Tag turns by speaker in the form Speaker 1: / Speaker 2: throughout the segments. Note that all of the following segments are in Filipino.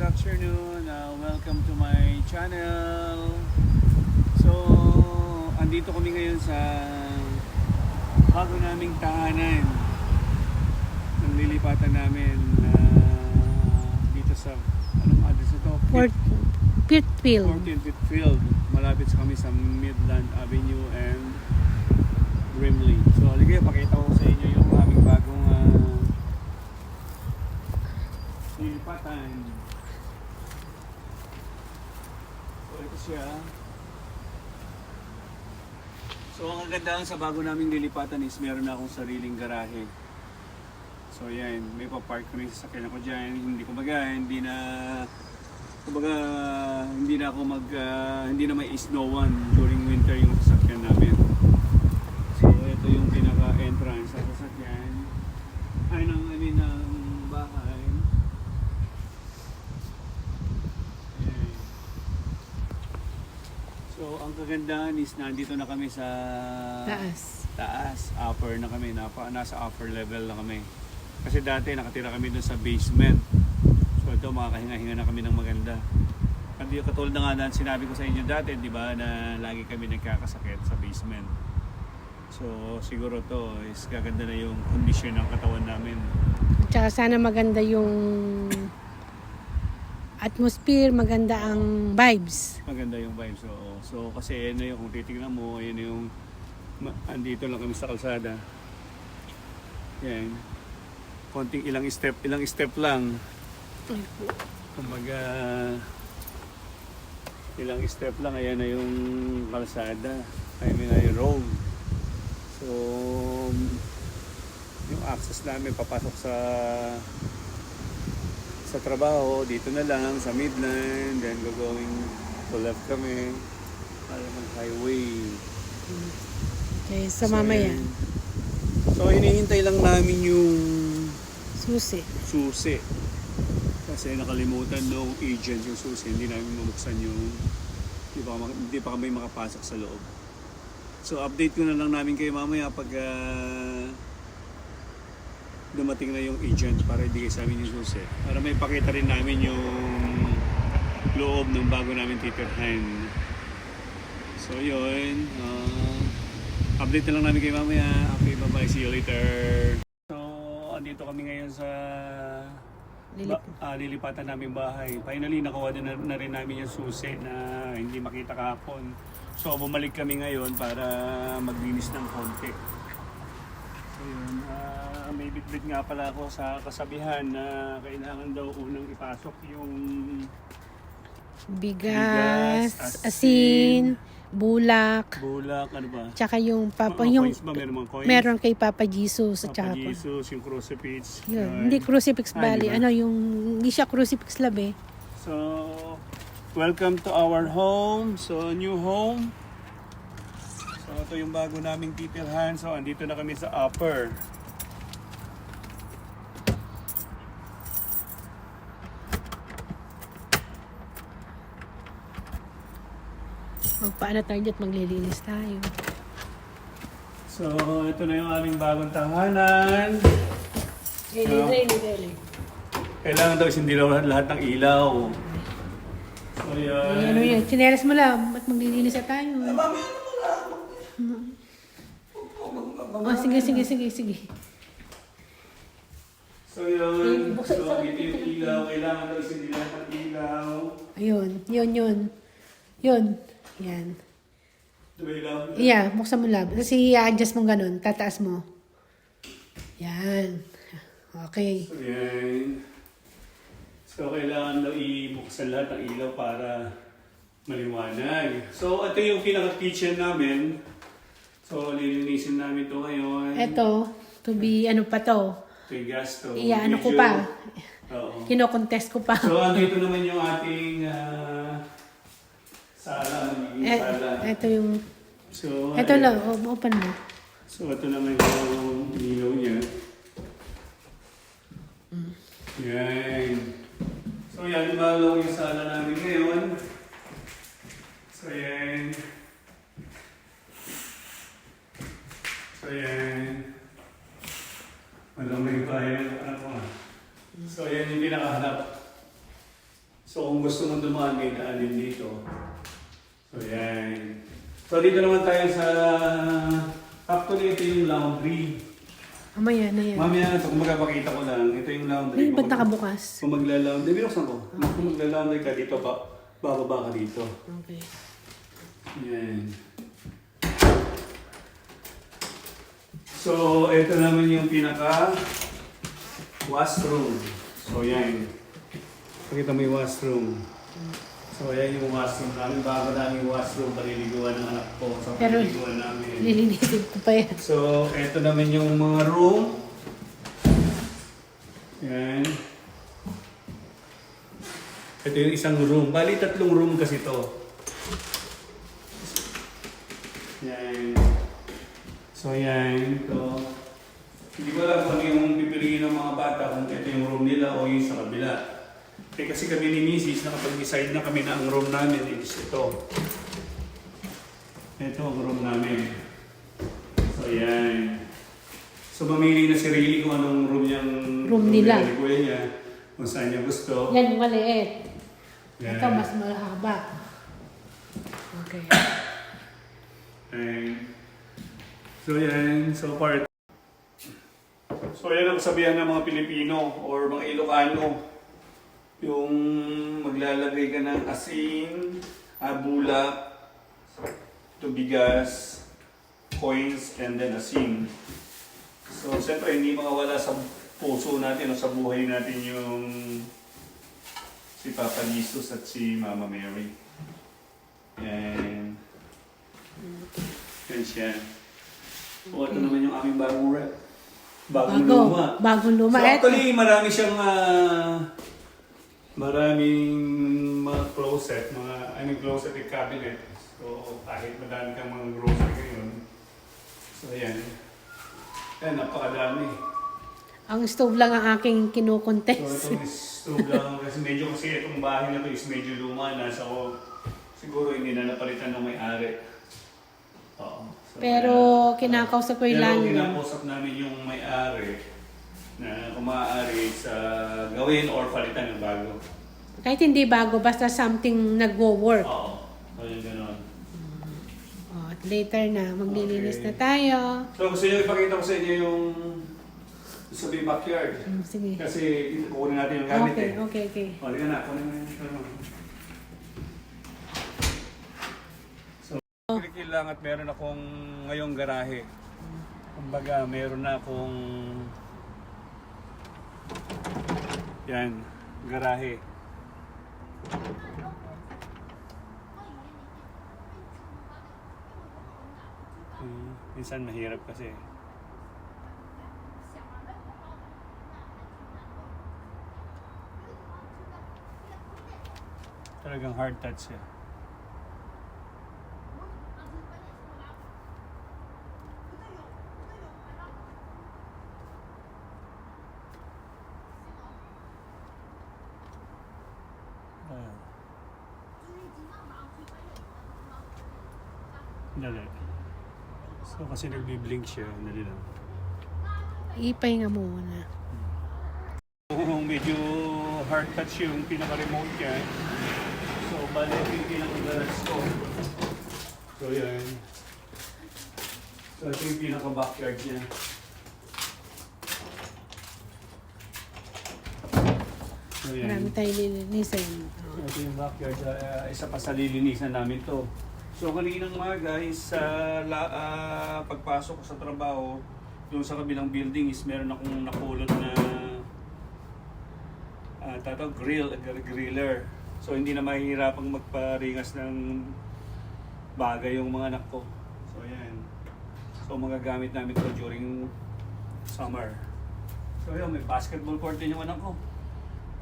Speaker 1: afternoon. Welcome to my channel. So, andito kami ngayon sa bago naming tahanan. Ang lilipatan namin dito sa, anong address ito?
Speaker 2: Pitfield.
Speaker 1: 14 Pitfield. Malapit sa kami sa Midland Avenue and Brimley. So, halika, pakita ko sa inyo yung aming bagong lilipatan. So, ito siya. So, ang kagandahan sa bago naming lilipatan is meron na akong sariling garahe. So, yan. May pa-park kami sa sakyan ko dyan. Hindi na may snowan during winter yung sasakyan namin. So, ito yung pinaka-entrance sa sasakyan. Ng bahay. Ayan. So, ang kagandahan is nandito na kami sa taas. Upper na kami. Nasa upper level na kami. Kasi dati nakatira kami dun sa basement. So, ito makakahinga-hinga na kami ng maganda. Hindi katulad na nga na sinabi ko sa inyo dati, di ba, na lagi kami nagkakasakit sa basement. So, siguro to is gaganda na yung kondisyon ng katawan namin.
Speaker 2: Tsaka sana maganda yung atmosphere, maganda ang vibes.
Speaker 1: Maganda yung vibes, oo. So, kasi yan na yung, kung titignan mo, yan yung, andito lang kami sa kalsada. Yan. Konting ilang step lang. Kumbaga, ilang step lang, ayan na yung kalsada. Yung road. So, yung access namin papasok sa trabaho, dito na lang sa Midland, then going to left kami para mag-highway.
Speaker 2: Okay, so mamaya.
Speaker 1: So, hinihintay lang namin yung
Speaker 2: Susi.
Speaker 1: Kasi nakalimutan nung agent yung susi, hindi namin mamuksan yung hindi pa kami makapasok sa loob. So update ko na lang namin kayo mamaya pag dumating na yung agent para ibigay sa amin yung susi. Para may pakita rin namin yung loob ng bago namin titirhan. So yun, update na lang namin kayo mamaya. Okay, bye-bye, see you later. Andito kami ngayon sa lilipatan namin bahay. Finally, nakuha na rin namin yung susi na hindi makita kahapon. So, bumalik kami ngayon para maglinis ng konti. So, yun. May bitbit nga pala ako sa kasabihan na kailangan daw unang ipasok yung
Speaker 2: Bigas, asin, bulak,
Speaker 1: ano ba?
Speaker 2: tsaka yung
Speaker 1: Coins ba?
Speaker 2: meron kay Papa Jesus at
Speaker 1: Papa
Speaker 2: tsaka
Speaker 1: Jesus, yung crucifix.
Speaker 2: yun. Hindi crucifix bali.
Speaker 1: Diba?
Speaker 2: Hindi siya crucifix lab eh.
Speaker 1: So, welcome to our home. So, new home. So, ito yung bago naming titirhan. So, andito na kami sa upper.
Speaker 2: Paano tayo dyan? Maglilinis tayo.
Speaker 1: So, ito na yung aming bagong tahanan.
Speaker 2: Really.
Speaker 1: Kailangan daw isindilaw lahat ng ilaw. So, yan.
Speaker 2: Ano yan? Chinelas mo lang. Ba't maglilinis na tayo? Sige.
Speaker 1: So, yun. So, dito yung ilaw. Kailangan daw isindilaw lahat ng ilaw.
Speaker 2: Ayun. Yan.
Speaker 1: Diba ilaw?
Speaker 2: Yeah, buksan mo lang. Kasi i-adjust mo ganun. Tataas mo. Yan. Okay.
Speaker 1: So, yan. So, kailangan daw ibuksan lahat ng ilaw para maliwanag. So, ito yung pinaka-kitchen namin. So, lilinisin namin ito ngayon.
Speaker 2: Eto, to be, ano pa to?
Speaker 1: Ito yung gas to.
Speaker 2: Ano ko pa?
Speaker 1: Oo.
Speaker 2: Kino-contest ko pa.
Speaker 1: So, andito naman yung ating sala. Sala.
Speaker 2: Eto yung,
Speaker 1: So,
Speaker 2: eto lang, open mo.
Speaker 1: So, ito naman yung ilaw niya. Yan. So, yan. Malaw yung sala namin ngayon. So, yan. Malamig pa yung anak ko. So, yan yung pinakaharap. So kung gusto mong dumaan, may daanin dito. So yan. So dito naman tayo sa... Actually, ito yung laundry.
Speaker 2: Mamaya na yan.
Speaker 1: Mamaya na ito, kung magpapakita ko lang, ito yung laundry.
Speaker 2: Ay, ba't nakabukas?
Speaker 1: Kung magla-laundry, binuksan ko. Kung magla-laundry ka dito, bababa ka dito.
Speaker 2: Okay.
Speaker 1: Yan. So, ito naman yung pinaka washroom. So, yan. Pakita mo yung washroom. So, yan yung washroom namin. Bago namin yung washroom, paliliguan ng anak ko. So,
Speaker 2: Pero,
Speaker 1: paliliguan namin.
Speaker 2: lilinisin ko pa yan.
Speaker 1: So, ito naman yung mga room. Yan. Ito yung isang room. Bali, 3 room kasi to. Yan. So, yan. Ito. Hindi ko alam kung ano yung pipiliin ng mga bata kung ito yung room nila o yung sa kabila. Kasi kami ni Mrs. nakapag-decide na kami na ang room namin is ito. Ito ang room namin. So, yan. So, mamili na si Riley kung anong room
Speaker 2: nila.
Speaker 1: Ni Kuya niya. Kung saan niya gusto.
Speaker 2: Yan, maliit.
Speaker 1: Yan.
Speaker 2: Ito, mas mahaba. Okay.
Speaker 1: And, so, yan. So, part. So, yan ang sabihan ng mga Pilipino or mga Ilocano. Yung maglalagay ka ng asin, bulak, tubigas, coins, and then asin. So, siyempre, hindi makawala sa puso natin o sa buhay natin yung si Papa Jesus at si Mama Mary. Yan. Yan siya. O, ito naman yung aming bagong rep. Bagong luma.
Speaker 2: Bagong luma.
Speaker 1: So, actually, marami siyang maraming mga closet, closet and cabinet. So, kahit madami kang mga grocery ngayon. So, ayan. Ayan, napakadami.
Speaker 2: Ang stove lang ang aking
Speaker 1: So,
Speaker 2: kinukontest.
Speaker 1: itong stove lang, kasi itong bahay na to is medyo luma na. So, siguro hindi na napalitan ng may-ari. Oo. So,
Speaker 2: Pero kinakausap ko yung
Speaker 1: Pero
Speaker 2: landlord.
Speaker 1: kinakausap namin yung may-ari na kung maaari sa gawin or palitan ng bago.
Speaker 2: Kahit hindi bago, basta something nagwo-work.
Speaker 1: Oo. So, yung gano'n.
Speaker 2: Oh, at later na, maglilinis
Speaker 1: Okay.
Speaker 2: na tayo.
Speaker 1: So, gusto nyo ipakita ko sa inyo yung sa backyard.
Speaker 2: Sige.
Speaker 1: Kasi kukunin natin yung gamit
Speaker 2: Okay,
Speaker 1: eh.
Speaker 2: okay.
Speaker 1: O, halika na. Kunin mo yung So, lang at meron akong ngayong garahe. Kumbaga, meron na akong yan, garahe. Minsan mahirap kasi. Talagang hard touch siya. Dali. So kasi nagbi-blink siya, dali lang.
Speaker 2: Ipahinga muna.
Speaker 1: Kung medyo hard touch yung pinaka-remote niya, so bali yung pinaka-garage ko. So yan. So ito yung pinaka-backyard niya. So yan.
Speaker 2: Marami tayong lilinisin.
Speaker 1: So, ito yung backyard. Isa pa sa lilinisan namin to. So kaninang umaga is pagpasok ko sa trabaho, doon sa kabilang building is meron akong napulot na griller. So hindi na mahihirapang magparingas ng bagay yung mga anak ko. So ayan. So magagamit namin ito during summer. So yun, may basketball court din yung anak ko.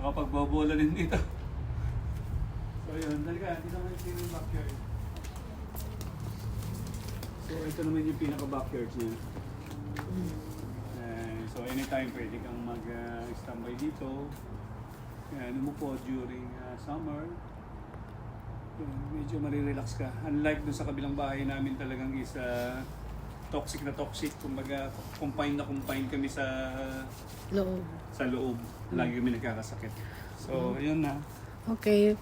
Speaker 1: Makapagbobola din dito. So yun, talaga, hindi naman yung backyard. So ito naman yung pinaka-backyard niya. So anytime pwede kang mag-standby dito. Umupo during summer. Medyo marirelax ka. Unlike dun sa kabilang bahay namin talagang is toxic na toxic. Kumbaga confined na confined kami sa
Speaker 2: Loob.
Speaker 1: loob. Lagi kami nagkakasakit. So yun na.
Speaker 2: Okay.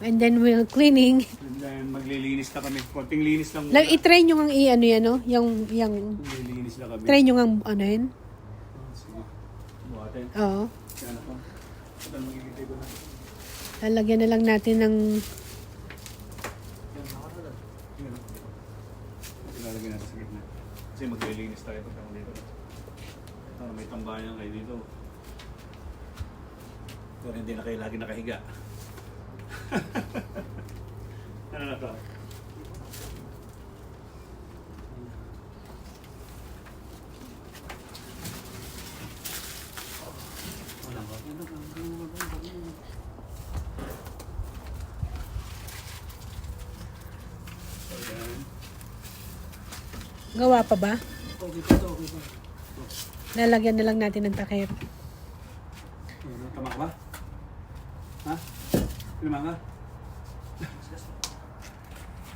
Speaker 2: And then we'll cleaning.
Speaker 1: And then maglilinis na kami. Konting linis lang muna.
Speaker 2: I-try nyo ang i-ano yan, no? Yung
Speaker 1: Maglilinis na kami.
Speaker 2: try nyo ang ano yun?
Speaker 1: Sige. Buhatin.
Speaker 2: Oo.
Speaker 1: Yan ako. Ito ang magigitay ko na.
Speaker 2: Lalagyan na lang natin ng...
Speaker 1: Yan, nakakalat. Yan. Ilalagay natin sa gitna. Kasi maglilinis tayo pagka dito. Ito, may tambayan kayo dito. Pero hindi na kayo lagi nakahiga. Ano na to? Walang ko. So, yan.
Speaker 2: Gawa pa ba?
Speaker 1: Okay pa to, okay pa.
Speaker 2: Lalagyan na lang natin ng takip.
Speaker 1: Ano, tama ka ba? Ha? Lima ka?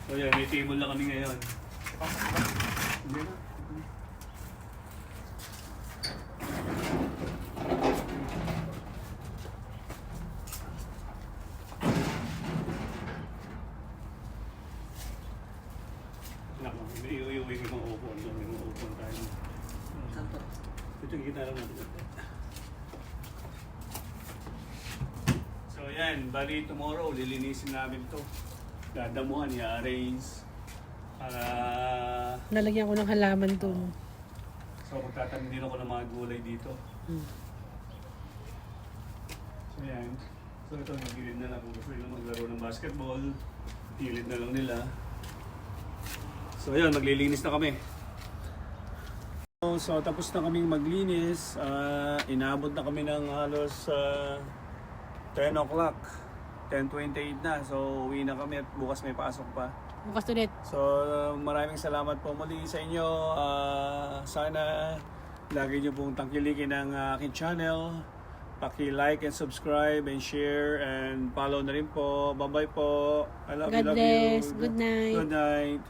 Speaker 1: So yan, may table na kami ngayon. Hindi na. Nako, iuwi ko yung upo. May mga upo tayo. Ito yung kita lang natin. So yan, bali tomorrow lilinisin namin to. Dadamuhan, i-arrange.
Speaker 2: Lalagyan ko ng halaman dun.
Speaker 1: So magtatanim din ako ng mga gulay dito. So yan. So ito, magilid na lang kung gusto nila maglaro ng basketball. Gilid na lang nila. So yan, maglilinis na kami. So tapos na kaming maglinis. Inabot na kami ng halos 10 o'clock. 10:28 na. So uwi na kami at bukas may pasok pa.
Speaker 2: Bukas ulit.
Speaker 1: So maraming salamat po muli sa inyo. Sana lagi niyo pong tangkilikin ang aking channel. Paki-like and subscribe and share and follow na rin po. Bye-bye po. I love
Speaker 2: God
Speaker 1: you, love
Speaker 2: bless.
Speaker 1: you.
Speaker 2: Good night.
Speaker 1: Good night.